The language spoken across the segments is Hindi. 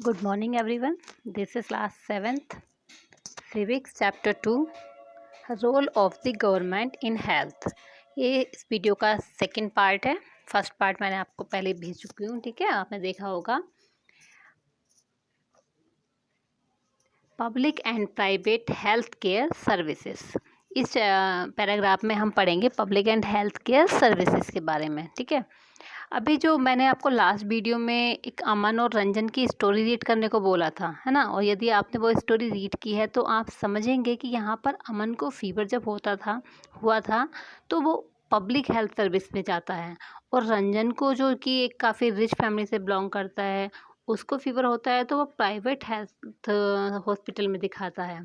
Good morning everyone. This is class 7th Civics Chapter 2 Role of the Government in Health। ये इस वीडियो का सेकंड पार्ट है। फर्स्ट पार्ट मैंने आपको पहले भेज चुकी हूँ, ठीक है, आपने देखा होगा। Public and private health care services. इस पैराग्राफ में हम पढ़ेंगे public and health care services के बारे में, ठीक है। अभी जो मैंने आपको लास्ट वीडियो में एक अमन और रंजन की स्टोरी रीड करने को बोला था, है ना, और यदि आपने वो स्टोरी रीड की है तो आप समझेंगे कि यहाँ पर अमन को फीवर जब हुआ था तो वो पब्लिक हेल्थ सर्विस में जाता है, और रंजन को, जो कि एक काफ़ी रिच फैमिली से बिलोंग करता है, उसको फीवर होता है तो वो प्राइवेट हेल्थ हॉस्पिटल में दिखाता है।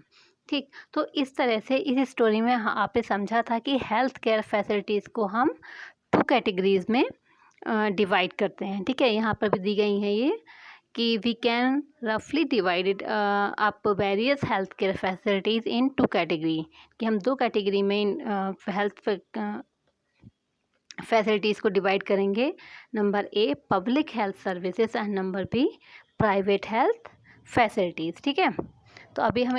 ठीक, तो इस तरह से इस स्टोरी में आपने समझा था कि हेल्थ केयर फैसिलिटीज़ को हम 2 कैटेगरीज़ में डिवाइड करते हैं, ठीक है। यहाँ पर भी दी गई हैं ये कि वी कैन रफली divided up various health care facilities in 2 category, कि हम 2 कैटेगरी में हेल्थ फैसिलिटीज़ को डिवाइड करेंगे। Number A public health services and number B private health facilities, ठीक है। तो अभी हम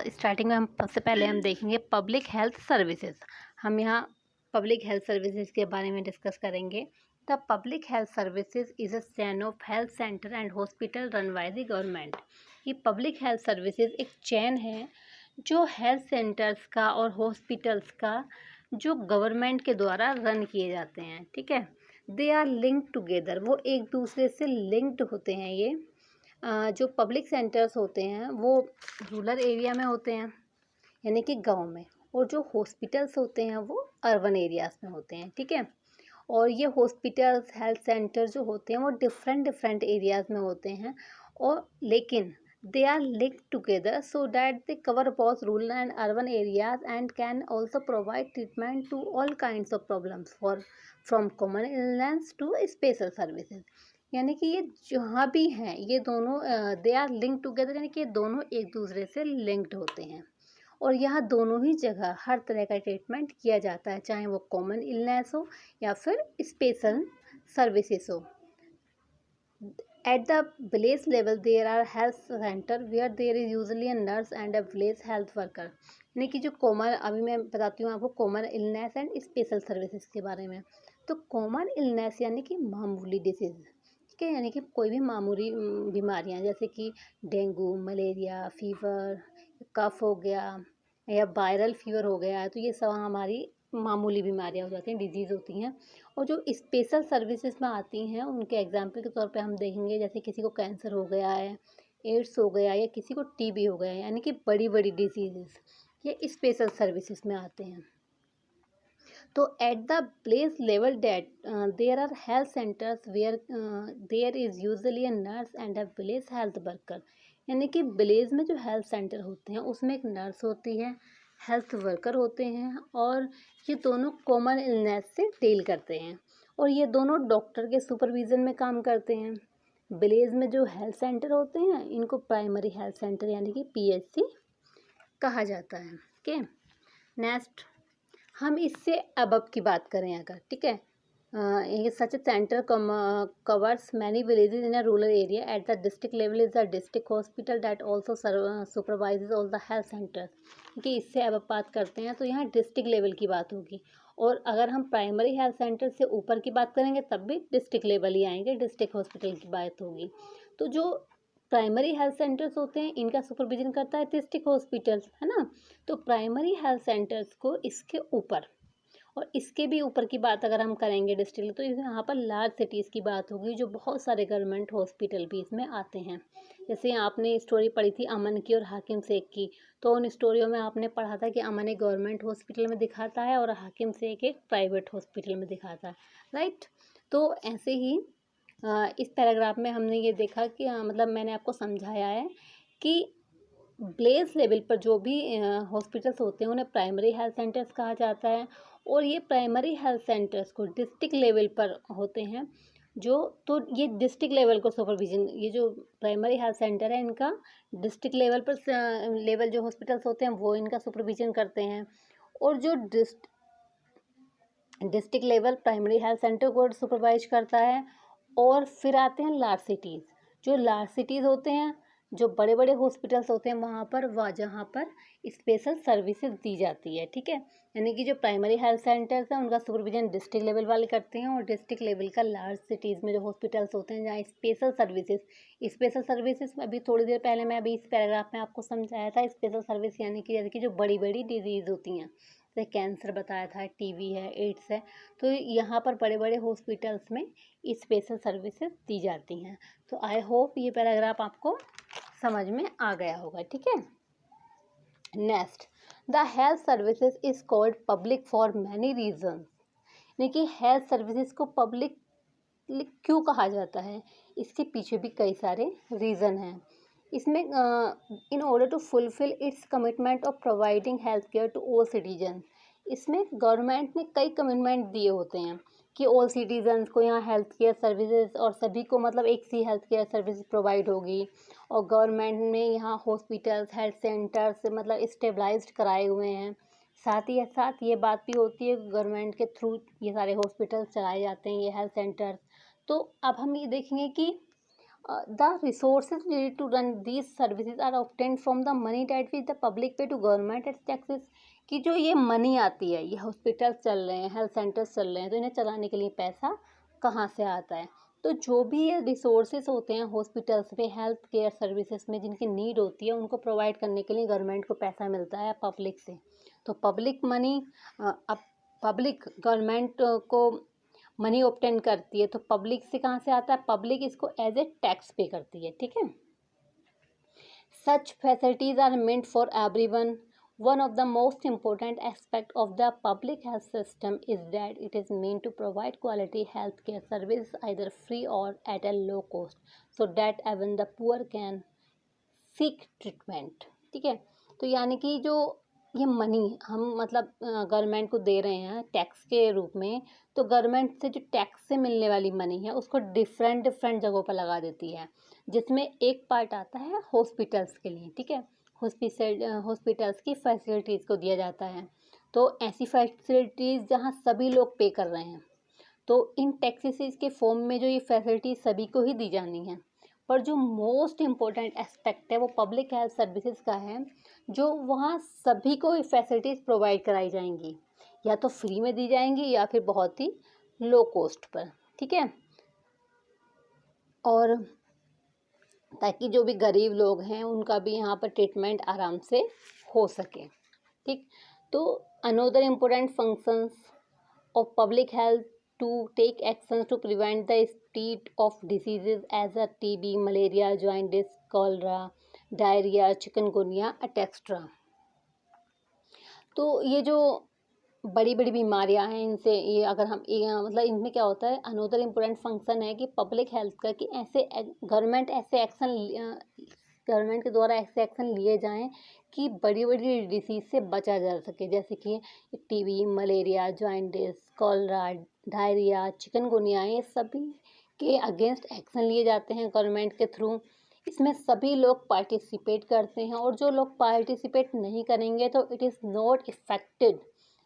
स्टार्टिंग में हम सबसे पहले हम देखेंगे पब्लिक हेल्थ सर्विसेज। हम यहाँ पब्लिक हेल्थ सर्विसेज के बारे में डिस्कस करेंगे। The public health services is a chain of health centre and hospital run by the government. ये पब्लिक हेल्थ सर्विसेज एक चेन है जो हेल्थ सेंटर्स का और हॉस्पिटल्स का जो गवर्नमेंट के द्वारा रन किए जाते हैं, ठीक है। दे आर लिंक्ड टुगेदर, वो एक दूसरे से लिंक्ड होते हैं। ये जो पब्लिक सेंटर्स होते हैं वो रूरल एरिया में होते हैं, यानी कि गांव में, और जो हॉस्पिटल्स होते हैं वो अर्बन एरियाज़ में होते हैं, ठीक है। और ये हॉस्पिटल्स हेल्थ सेंटर जो होते हैं वो डिफरेंट एरियाज़ में होते हैं, और लेकिन they are linked together so that they cover both rural and urban areas and can also provide treatment to all kinds of problems from common illness to special services। यानी कि ये जहाँ भी हैं ये दोनों दे आर लिंक टुगेदर, यानी कि ये दोनों एक दूसरे से लिंक्ड होते हैं, और यहाँ दोनों ही जगह हर तरह का ट्रीटमेंट किया जाता है, चाहे वो कॉमन इलनेस हो या फिर स्पेशल सर्विसेज हो। At the village level, there are health center where there is usually a nurse and a village health worker। यानी कि जो कॉमन, अभी मैं बताती हूँ आपको common illness and special services के बारे में। तो कॉमन इलनेस यानी कि मामूली डिसीज़, ठीक है, यानी कि कोई भी मामूली बीमारियाँ जैसे कि डेंगू, मलेरिया, फीवर, कफ हो गया या वायरल फीवर हो गया, तो ये सब हमारी मामूली बीमारियाँ हो जाती हैं, डिजीज़ होती हैं। और जो स्पेशल सर्विसेज में आती हैं उनके एग्जाम्पल के तौर पे हम देखेंगे, जैसे किसी को कैंसर हो गया है, एड्स हो गया, या किसी को टीबी हो गया है, यानी कि बड़ी बड़ी डिजीज़ ये स्पेशल सर्विसेज में आते हैं। तो at the place level that there are health centres where there is usually a nurse and a village health worker. यानी कि विलेज में जो हेल्थ सेंटर होते हैं उसमें एक नर्स होती है, हेल्थ वर्कर होते हैं, और ये दोनों कॉमन इलनेस से डील करते हैं, और ये दोनों डॉक्टर के सुपरविज़न में काम करते हैं। विलेज में जो हेल्थ सेंटर होते हैं इनको प्राइमरी हेल्थ सेंटर यानी कि पीएचसी कहा जाता है, ओके। नेक्स्ट हम इससे अबव की बात करें अगर, ठीक है, ये such centre covers many villages in a rural area at the district level is the district hospital that also supervises all the health centres. क्योंकि इससे अब बात करते हैं तो यहाँ डिस्ट्रिक्ट लेवल की बात होगी, और अगर हम प्राइमरी हेल्थ सेंटर से ऊपर की बात करेंगे तब भी डिस्ट्रिक्ट लेवल ही आएंगे, डिस्ट्रिक्ट हॉस्पिटल की बात होगी। तो जो प्राइमरी हेल्थ सेंटर्स होते हैं इनका सुपरविजन करता है डिस्ट्रिक्ट हॉस्पिटल्स, है ना। तो प्राइमरी हेल्थ सेंटर्स को इसके ऊपर, और इसके भी ऊपर की बात अगर हम करेंगे डिस्ट्रिक्ट, तो यहाँ पर लार्ज सिटीज़ की बात होगी, जो बहुत सारे गवर्नमेंट हॉस्पिटल भी इसमें आते हैं। जैसे आपने स्टोरी पढ़ी थी अमन की और हाकिम शेख की, तो उन स्टोरियों में आपने पढ़ा था कि अमन एक गवर्नमेंट हॉस्पिटल में दिखाता है और हाकिम शेख एक प्राइवेट हॉस्पिटल में दिखाता है, राइट। तो ऐसे ही इस पैराग्राफ में हमने ये देखा कि मतलब मैंने आपको समझाया है कि विलेज लेवल पर जो भी हॉस्पिटल्स होते हैं उन्हें प्राइमरी हेल्थ सेंटर्स कहा जाता है, और ये प्राइमरी हेल्थ सेंटर्स को डिस्ट्रिक्ट लेवल पर होते हैं जो, तो ये डिस्ट्रिक्ट लेवल को सुपरविजन, ये जो प्राइमरी हेल्थ सेंटर है इनका डिस्ट्रिक्ट लेवल पर लेवल जो हॉस्पिटल्स होते हैं वो इनका सुपरविजन करते हैं, और जो district level primary health centre को सुपरवाइज करता है। और फिर आते हैं लार्ज सिटीज़, जो लार्ज सिटीज़ होते हैं, जो बड़े बड़े हॉस्पिटल्स होते हैं, वहाँ पर जहाँ पर स्पेशल सर्विसेज दी जाती है, ठीक है। यानी कि जो प्राइमरी हेल्थ सेंटर्स हैं उनका सुपरविजन डिस्ट्रिक्ट लेवल वाले करते हैं, और डिस्ट्रिक्ट लेवल का लार्ज सिटीज़ में जो हॉस्पिटल्स होते हैं जहाँ स्पेशल सर्विसेज अभी थोड़ी देर पहले मैं अभी इस पैराग्राफ में आपको समझाया था। स्पेशल सर्विस यानी कि जैसे कि जो बड़ी बड़ी डिजीज़ होती हैं, जैसे कैंसर बताया था, टीबी है, एड्स है, तो यहाँ पर बड़े बड़े हॉस्पिटल्स में स्पेशल सर्विसेज दी जाती हैं। तो आई होप ये पैराग्राफ आपको समझ में आ गया होगा, ठीक है। Next, the health services is called public for many reason. यानी कि हेल्थ सर्विसेज को पब्लिक क्यों कहा जाता है, इसके पीछे भी कई सारे रीज़न हैं। इसमें in order to fulfil its commitment of providing health care to all citizen. इसमें गवर्नमेंट ने कई कमिटमेंट दिए होते हैं कि ऑल सिटीजन्स को यहाँ हेल्थ केयर सर्विसेज, और सभी को मतलब एक सी हेल्थ केयर सर्विस प्रोवाइड होगी। और गवर्नमेंट ने यहाँ हॉस्पिटल्स, हेल्थ सेंटर्स मतलब स्टेबलाइज्ड कराए हुए हैं। साथ ही साथ ये बात भी होती है गवर्नमेंट के थ्रू ये सारे हॉस्पिटल्स चलाए जाते हैं, ये हेल्थ सेंटर्स। तो अब हम ये देखेंगे कि the resources needed to run these services are obtained from the money that which the public pay to government at taxes. कि जो ये मनी आती है, ये हॉस्पिटल्स चल रहे हैं, हेल्थ सेंटर्स चल रहे हैं, तो इन्हें चलाने के लिए पैसा कहाँ से आता है। तो जो भी ये रिसोर्सेज होते हैं हॉस्पिटल्स में, हेल्थ केयर सर्विसेज में जिनकी नीड होती है, उनको प्रोवाइड करने के लिए गवर्नमेंट को पैसा मिलता है पब्लिक से। तो पब्लिक मनी, अब पब्लिक गवर्नमेंट को मनी ऑब्टेन करती है, तो पब्लिक से कहाँ से आता है, पब्लिक इसको एज ए टैक्स पे करती है, ठीक है। Such facilities are meant for everyone. One of the most important aspects of the public health system is that it is meant to provide quality health care service either free or at a low cost, so that even the poor can seek treatment, ठीक है। तो यानी कि जो ये मनी हम मतलब गवर्नमेंट को दे रहे हैं टैक्स के रूप में, तो गवर्नमेंट से जो टैक्स से मिलने वाली मनी है उसको डिफरेंट डिफरेंट जगहों पर लगा देती है, जिसमें एक पार्ट आता है हॉस्पिटल्स के लिए, ठीक है। हॉस्पिटल्स की फैसिलिटीज़ को दिया जाता है। तो ऐसी फैसिलिटीज़ जहाँ सभी लोग पे कर रहे हैं, तो इन टैक्सेस के फॉर्म में जो ये फैसिलिटीज़ सभी को ही दी जानी है। पर जो मोस्ट इम्पोर्टेंट एस्पेक्ट है वो पब्लिक हेल्थ सर्विसेज का है, जो वहाँ सभी को ये फैसिलिटीज़ प्रोवाइड कराई जाएंगी, या तो फ्री में दी जाएंगी या फिर बहुत ही लो कॉस्ट पर, ठीक है। और ताकि जो भी गरीब लोग हैं उनका भी यहाँ पर ट्रीटमेंट आराम से हो सके, ठीक। तो another important functions of public health to take action to prevent the spread of diseases as a TB, malaria, jaundice, cholera, diarrhoea, chikungunya etcetera. तो ये जो बड़ी बड़ी बीमारियां हैं, इनसे ये अगर हम मतलब इनमें क्या होता है, अनदर इम्पोर्टेंट फंक्शन है कि पब्लिक हेल्थ का, कि ऐसे गवर्नमेंट के द्वारा ऐसे एक्शन लिए जाएं कि बड़ी बड़ी डिसीज से बचा जा सके, जैसे कि TB, malaria, jaundice, cholera, diarrhoea, chikungunya, ये सभी के अगेंस्ट एक्शन लिए जाते हैं गवर्नमेंट के थ्रू। इसमें सभी लोग पार्टिसिपेट करते हैं, और जो लोग पार्टिसिपेट नहीं करेंगे तो इट इज़ नॉट इफेक्टेड,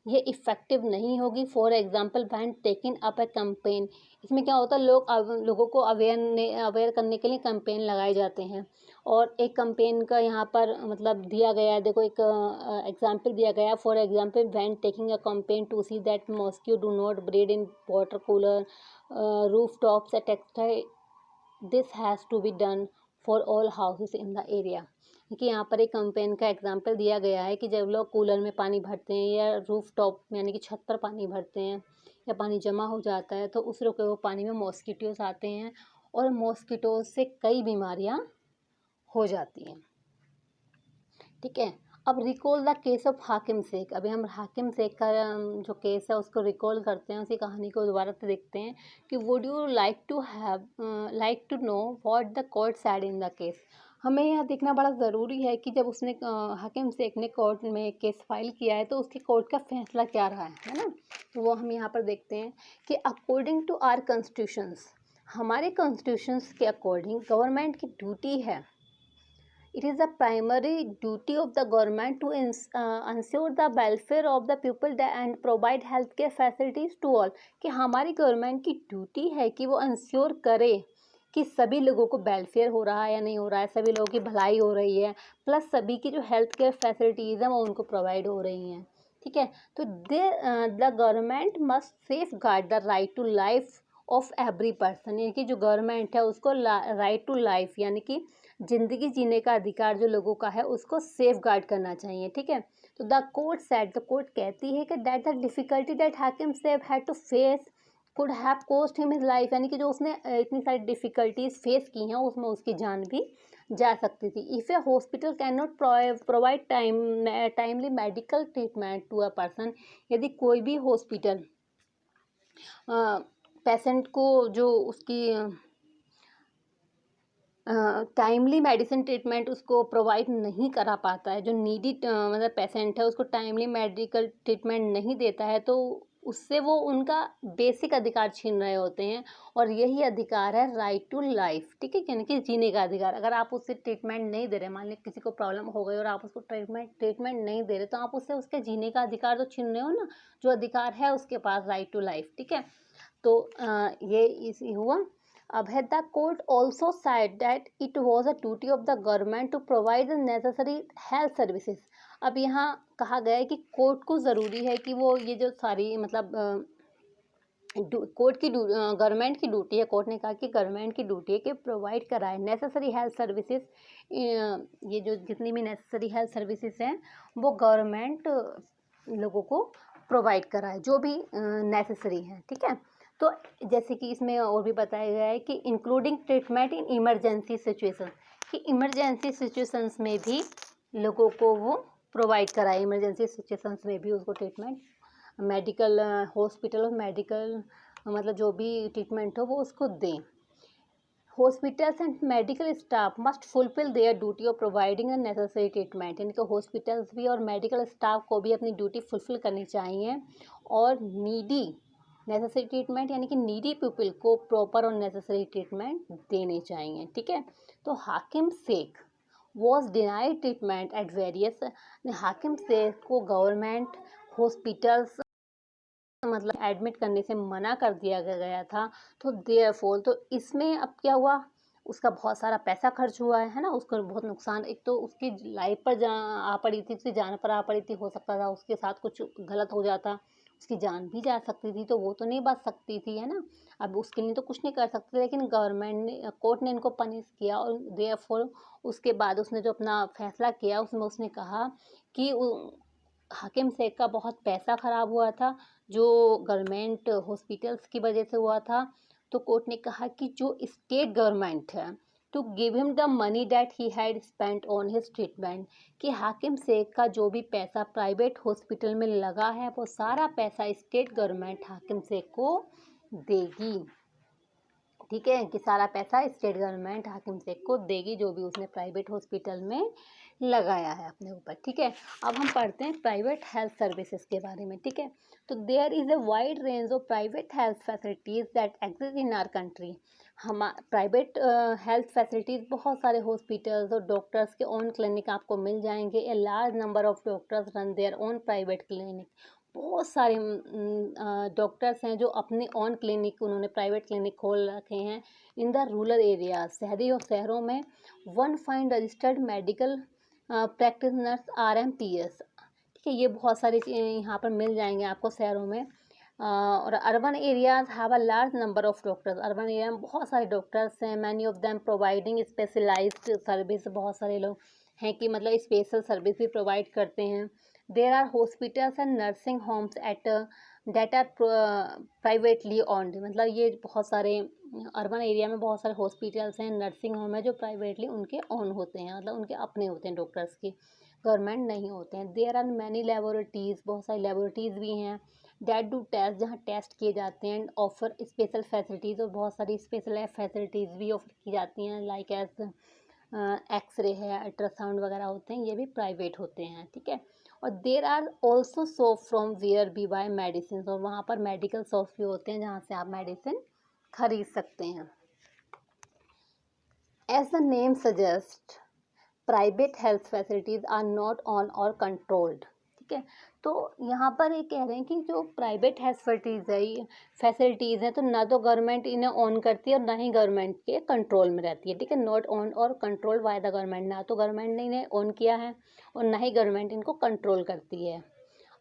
ये इफ़ेक्टिव नहीं होगी। For example when taking up A campaign, इसमें क्या होता है, लोगों को अवेयर करने के लिए कैंपेन लगाए जाते हैं। और एक कैंपेन का यहाँ पर मतलब दिया गया है, देखो एक एग्जांपल दिया गया है। For example when taking a campaign to see that mosquito do not breed in water cooler, roof tops etcetera, this has to be done for all houses in the area. कि यहाँ पर एक कैंपेन का एग्जांपल दिया गया है कि जब लोग कूलर में पानी भरते हैं या रूफ टॉप यानी कि छत पर पानी भरते हैं या पानी जमा हो जाता है, तो उस रुके हुए पानी में मॉस्किटोज आते हैं, और मॉस्किटोज से कई बीमारियाँ हो जाती हैं, ठीक है। अब रिकॉल द केस ऑफ हाकिम शेख। अभी हम हाकिम शेख का जो केस है उसको रिकॉल करते हैं, उसी कहानी को दोबारा से देखते हैं कि would you like to know what the court said in the case. हमें यह देखना बड़ा ज़रूरी है कि जब उसने हाकिम शेख ने कोर्ट में केस फाइल किया है तो उसके कोर्ट का फैसला क्या रहा है ना। तो वो हम यहाँ पर देखते हैं कि अकॉर्डिंग टू आवर कॉन्स्टिट्यूशंस, हमारे कॉन्स्टिट्यूशंस के अकॉर्डिंग गवर्नमेंट की ड्यूटी है, it is a primary duty of the government to ensure the welfare of the people and provide health care facilities to all। कि हमारी गवर्नमेंट की ड्यूटी है कि वो इंश्योर करे कि सभी लोगों को वेलफेयर हो रहा है या नहीं हो रहा है, सभी लोगों की भलाई हो रही है, प्लस सभी की जो हेल्थ केयर फैसिलिटीज़ हैं वो उनको प्रोवाइड हो रही हैं, ठीक है। तो the government must safeguard the right to life of every person, यानी कि जो गवर्नमेंट है उसको राइट टू लाइफ यानी कि ज़िंदगी जीने का अधिकार जो लोगों का है उसको सेफ गार्ड करना चाहिए, ठीक है। तो द कोर्ट कहती है कि that the difficulty that Hakim safe had to face could have cost him his life, यानी कि जो उसने इतनी सारी डिफ़िकल्टीज फेस की हैं उसमें उसकी जान भी जा सकती थी। If a hospital can not provide timely medical treatment to a person, यदि कोई भी हॉस्पिटल पेशेंट को जो उसकी टाइमली मेडिसिन ट्रीटमेंट उसको प्रोवाइड नहीं करा पाता है, जो नीडी मतलब पेशेंट है उसको टाइमली मेडिकल ट्रीटमेंट नहीं देता है, तो उससे वो उनका बेसिक अधिकार छीन रहे होते हैं। और यही अधिकार है राइट टू लाइफ, ठीक है, यानी कि जीने का अधिकार। अगर आप उससे ट्रीटमेंट नहीं दे रहे, मान लीजिए किसी को प्रॉब्लम हो गई और आप उसको ट्रीटमेंट नहीं दे रहे, तो आप उससे उसके जीने का अधिकार तो छीन रहे हो ना, जो अधिकार है उसके पास राइट टू लाइफ, ठीक है। तो ये इसी हुआ। अब है the court also said that it was a duty of the government to provide the necessary health services. अब यहाँ कहा गया है कि कोर्ट को ज़रूरी है कि वो ये जो सारी मतलब कोर्ट की गवर्नमेंट की ड्यूटी है, कोर्ट ने कहा कि गवर्नमेंट की ड्यूटी है कि प्रोवाइड कराए नेसेसरी हेल्थ सर्विसेज। ये जो जितनी भी नेसेसरी हेल्थ सर्विसेज हैं वो गवर्नमेंट लोगों को प्रोवाइड कराए, जो भी नेसेसरी है, ठीक है। तो जैसे कि इसमें और भी बताया गया है कि including treatment in emergency situation, कि इमरजेंसी सिचुएशंस में भी लोगों को वो प्रोवाइड कराए, इमरजेंसी सिचुएशंस में भी उसको ट्रीटमेंट मेडिकल हॉस्पिटल और मेडिकल मतलब जो भी ट्रीटमेंट हो वो उसको दें। Hospitals and medical staff must fulfil there duty of providing a necessary treatment, यानी कि हॉस्पिटल्स भी और मेडिकल स्टाफ को भी अपनी ड्यूटी फुलफिल करनी चाहिए और नीडी नेसेसरी ट्रीटमेंट यानी कि नीडी पीपल को प्रॉपर और नेसेसरी ट्रीटमेंट देने चाहिए, ठीक है। तो Hakim Sheikh was denied treatment at various, Hakim Sheikh को गवर्नमेंट हॉस्पिटल्स मतलब एडमिट करने से मना कर दिया गया था। तो देयरफॉर तो इसमें अब क्या हुआ, उसका बहुत सारा पैसा खर्च हुआ है ना, उसको बहुत नुकसान, एक तो उसकी लाइफ पर आ पड़ी थी, उसकी जान पर आ पड़ी थी, हो सकता था उसके साथ कुछ गलत हो जाता, उसकी जान भी जा सकती थी, तो वो तो नहीं बच सकती थी, है ना। अब उसके लिए तो कुछ नहीं कर सकते, लेकिन गवर्नमेंट ने कोर्ट ने इनको पनिश किया और देयरफॉर उसके बाद उसने जो अपना फैसला किया उसमें उसने कहा कि हाकिम शेख का बहुत पैसा ख़राब हुआ था जो गवर्नमेंट हॉस्पिटल्स की वजह से हुआ था। तो कोर्ट ने कहा कि जो स्टेट गवर्नमेंट है to give him the money that he had spent on his treatment, कि हाकिम शेख का जो भी पैसा प्राइवेट हॉस्पिटल में लगा है वो सारा पैसा स्टेट गवर्नमेंट हाकिम शेख को देगी, ठीक है, कि सारा पैसा स्टेट गवर्नमेंट हाकिम शेख को देगी जो भी उसने प्राइवेट हॉस्पिटल में लगाया है अपने ऊपर, ठीक है। अब हम पढ़ते हैं प्राइवेट हेल्थ सर्विसेज के बारे में, ठीक है। तो there is a wide range of private health facilities that exist in our country. हम प्राइवेट हेल्थ फैसिलिटीज़ बहुत सारे हॉस्पिटल्स और डॉक्टर्स के ओन क्लिनिक आपको मिल जाएंगे। A large number of doctors run their own private clinic, बहुत सारे डॉक्टर्स हैं जो अपने ऑन क्लिनिक उन्होंने प्राइवेट क्लिनिक खोल रखे हैं इन द रूरल एरिया, शहरी और शहरों में। One fine registered medical practitioners RMPS, ठीक है, ये बहुत सारी यहाँ पर मिल जाएंगे आपको शहरों में। और urban areas have a large number of doctors, urban area में बहुत सारे डॉक्टर्स हैं, many of them providing specialised service, बहुत सारे लोग हैं कि मतलब स्पेशल सर्विस भी प्रोवाइड करते हैं। There are hospitals and nursing homes at that are privately owned, मतलब ये बहुत सारे अर्बन एरिया में बहुत सारे हॉस्पिटल्स हैं, नर्सिंग होम है जो प्राइवेटली उनके ऑन होते हैं, मतलब उनके अपने होते हैं डॉक्टर्स की, गवर्नमेंट नहीं होते हैं। देयर आर मैनी लेबोरेटरीज, बहुत सारी लेबोरेटरीज भी हैं दैट डू टेस्ट, जहाँ टेस्ट किए जाते हैं, एंड ऑफर स्पेशल फैसिलिटीज़, और बहुत सारी स्पेशल फैसिलिटीज़ भी ऑफर की जाती हैं लाइक एज एक्सरे है, अल्ट्रासाउंड वगैरह होते हैं, ये भी प्राइवेट होते हैं, ठीक है। और there are also shop from where we buy medicine, और वहाँ पर मेडिकल शॉप्स भी होते हैं जहाँ से आप मेडिसिन खरीद सकते हैं। As the name suggest private health facilities are not owned or controlled, ठीक ठीक है। तो यहाँ पर ये कह रहे हैं कि जो प्राइवेट फैसिलिटीज़ हैं तो ना तो गवर्नमेंट इन्हें ऑन करती है और ना ही गवर्नमेंट के कंट्रोल में रहती है, ठीक है। नॉट ऑन और कंट्रोल बाय द गवर्नमेंट, ना तो गवर्नमेंट ने इन्हें ऑन किया है और ना ही गवर्नमेंट इनको कंट्रोल करती है।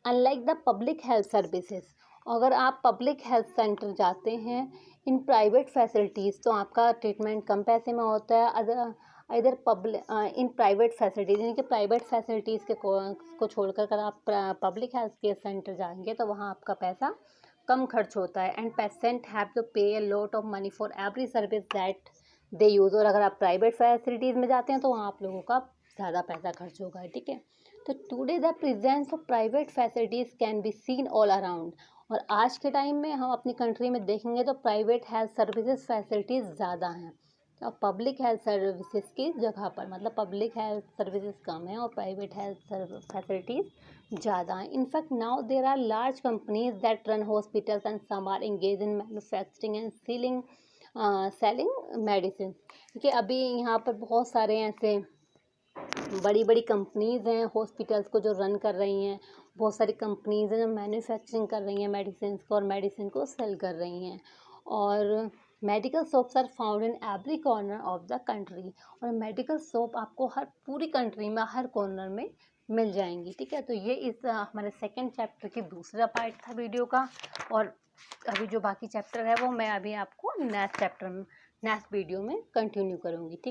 Unlike the public health services, अगर आप पब्लिक हेल्थ सेंटर जाते हैं इन प्राइवेट फैसिलिटीज़ तो आपका ट्रीटमेंट कम पैसे में होता है। इधर पब्लिक इन प्राइवेट फैसिलिटीज़, यानी कि प्राइवेट फैसिलिटीज़ के को छोड़कर अगर आप पब्लिक हेल्थ केयर सेंटर जाएंगे तो वहाँ आपका पैसा कम खर्च होता है। एंड पेशेंट हैव टू पे a lot of money for every service that they use, और अगर आप प्राइवेट फैसिलिटीज़ में जाते हैं तो वहाँ आप लोगों का ज़्यादा पैसा खर्च होगा, ठीक है। तो today the presence of private facilities can be seen all around, और आज के टाइम में हम अपनी कंट्री में देखेंगे तो प्राइवेट हेल्थ सर्विसेज फैसिलिटीज़ ज़्यादा हैं और पब्लिक हेल्थ सर्विसेज की जगह पर, मतलब पब्लिक हेल्थ सर्विसेज कम है और प्राइवेट हेल्थ फैसिलिटीज़ ज़्यादा हैं। In fact now there are large companies that run hospitals and some are engage in manufacturing and selling medicine, क्योंकि अभी यहाँ पर बहुत सारे ऐसे बड़ी बड़ी कंपनीज़ हैं हॉस्पिटल्स को जो रन कर रही हैं, बहुत सारी कंपनीज़ हैं जो मैन्युफैक्चरिंग कर रही हैं मेडिसिन को और मेडिसिन को सेल कर रही हैं। और medical shops are found in every corner of the country, और मेडिकल शॉप आपको हर पूरी कंट्री में हर कॉर्नर में मिल जाएंगी, ठीक है। तो ये इस हमारे सेकंड चैप्टर की दूसरा पार्ट था वीडियो का, और अभी जो बाकी चैप्टर है वो मैं अभी आपको नेक्स्ट वीडियो में कंटिन्यू करूँगी, ठीक।